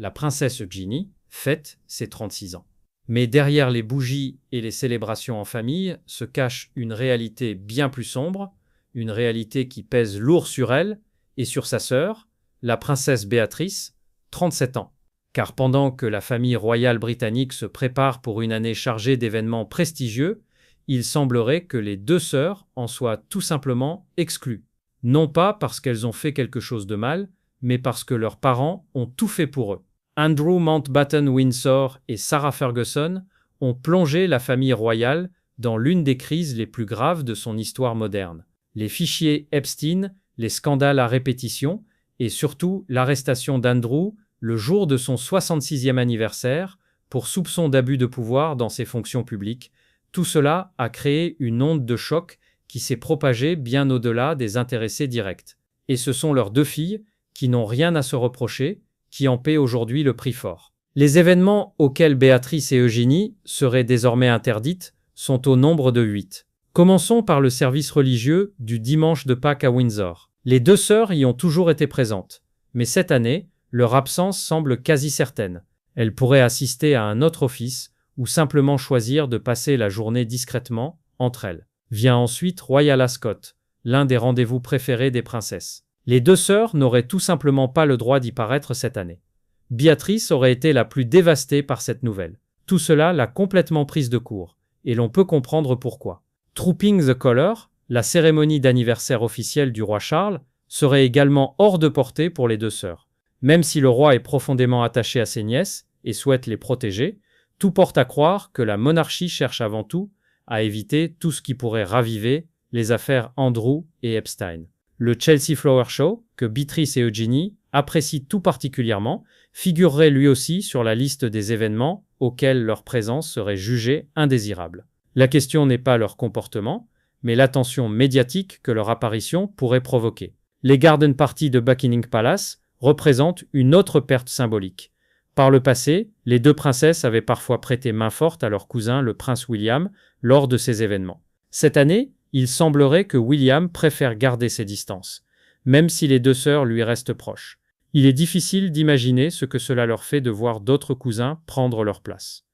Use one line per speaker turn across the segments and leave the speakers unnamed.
la princesse Eugénie fête ses 36 ans. Mais derrière les bougies et les célébrations en famille se cache une réalité bien plus sombre, une réalité qui pèse lourd sur elle et sur sa sœur, la princesse Béatrice, 37 ans. Car pendant que la famille royale britannique se prépare pour une année chargée d'événements prestigieux, il semblerait que les deux sœurs en soient tout simplement exclues. Non pas parce qu'elles ont fait quelque chose de mal, mais parce que leurs parents ont tout fait pour eux. Andrew Mountbatten Windsor et Sarah Ferguson ont plongé la famille royale dans l'une des crises les plus graves de son histoire moderne. Les fichiers Epstein, les scandales à répétition et surtout l'arrestation d'Andrew le jour de son 66e anniversaire pour soupçon d'abus de pouvoir dans ses fonctions publiques, tout cela a créé une onde de choc qui s'est propagée bien au-delà des intéressés directs. Et ce sont leurs deux filles, qui n'ont rien à se reprocher, qui en paient aujourd'hui le prix fort. Les événements auxquels Béatrice et Eugénie seraient désormais interdites sont au nombre de 8. Commençons par le service religieux du dimanche de Pâques à Windsor. Les deux sœurs y ont toujours été présentes, mais cette année, leur absence semble quasi certaine. Elles pourraient assister à un autre office ou simplement choisir de passer la journée discrètement entre elles. Vient ensuite Royal Ascot, l'un des rendez-vous préférés des princesses. Les deux sœurs n'auraient tout simplement pas le droit d'y paraître cette année. Béatrice aurait été la plus dévastée par cette nouvelle. Tout cela l'a complètement prise de court, et l'on peut comprendre pourquoi. Trooping the Colour, la cérémonie d'anniversaire officielle du roi Charles, serait également hors de portée pour les deux sœurs. Même si le roi est profondément attaché à ses nièces et souhaite les protéger, tout porte à croire que la monarchie cherche avant tout à éviter tout ce qui pourrait raviver les affaires Andrew et Epstein. Le Chelsea Flower Show, que Béatrice et Eugénie apprécient tout particulièrement, figurerait lui aussi sur la liste des événements auxquels leur présence serait jugée indésirable. La question n'est pas leur comportement, mais l'attention médiatique que leur apparition pourrait provoquer. Les garden parties de Buckingham Palace représentent une autre perte symbolique. Par le passé, les deux princesses avaient parfois prêté main forte à leur cousin le prince William lors de ces événements. Cette année, il semblerait que William préfère garder ses distances, même si les deux sœurs lui restent proches. Il est difficile d'imaginer ce que cela leur fait de voir d'autres cousins prendre leur place.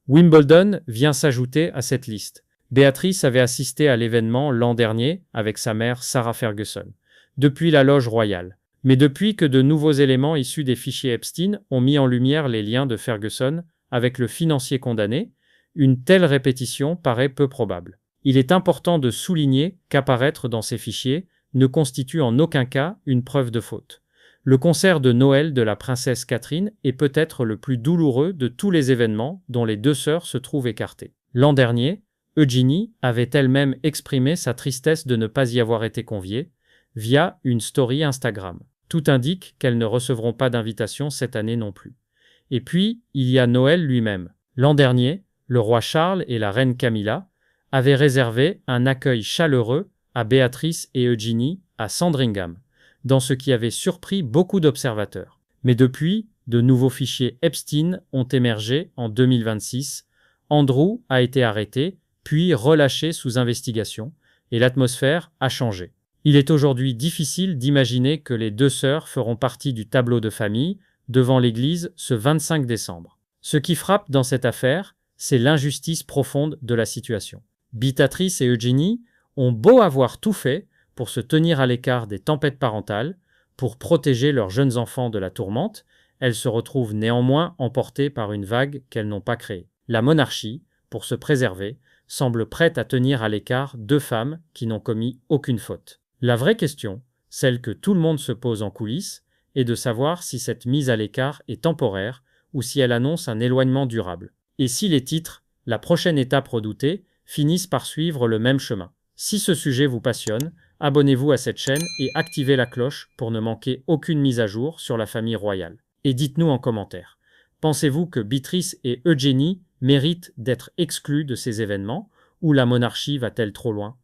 Wimbledon vient s'ajouter à cette liste. Béatrice avait assisté à l'événement l'an dernier avec sa mère Sarah Ferguson, depuis la loge royale. Mais depuis que de nouveaux éléments issus des fichiers Epstein ont mis en lumière les liens de Ferguson avec le financier condamné, une telle répétition paraît peu probable. Il est important de souligner qu'apparaître dans ces fichiers ne constitue en aucun cas une preuve de faute. Le concert de Noël de la princesse Catherine est peut-être le plus douloureux de tous les événements dont les deux sœurs se trouvent écartées. L'an dernier, Eugénie avait elle-même exprimé sa tristesse de ne pas y avoir été conviée via une story Instagram. Tout indique qu'elles ne recevront pas d'invitation cette année non plus. Et puis, il y a Noël lui-même. L'an dernier, le roi Charles et la reine Camilla avaient réservé un accueil chaleureux à Béatrice et Eugénie à Sandringham, dans ce qui avait surpris beaucoup d'observateurs. Mais depuis, de nouveaux fichiers Epstein ont émergé en 2026. Andrew a été arrêté, puis relâché sous investigation, et l'atmosphère a changé. Il est aujourd'hui difficile d'imaginer que les deux sœurs feront partie du tableau de famille devant l'église ce 25 décembre. Ce qui frappe dans cette affaire, c'est l'injustice profonde de la situation. Béatrice et Eugénie ont beau avoir tout fait pour se tenir à l'écart des tempêtes parentales, pour protéger leurs jeunes enfants de la tourmente, elles se retrouvent néanmoins emportées par une vague qu'elles n'ont pas créée. La monarchie, pour se préserver, semble prête à tenir à l'écart deux femmes qui n'ont commis aucune faute. La vraie question, celle que tout le monde se pose en coulisses, est de savoir si cette mise à l'écart est temporaire ou si elle annonce un éloignement durable. Et si les titres, la prochaine étape redoutée, finissent par suivre le même chemin. Si ce sujet vous passionne, abonnez-vous à cette chaîne et activez la cloche pour ne manquer aucune mise à jour sur la famille royale. Et dites-nous en commentaire, pensez-vous que Béatrice et Eugénie méritent d'être exclues de ces événements ou la monarchie va-t-elle trop loin ?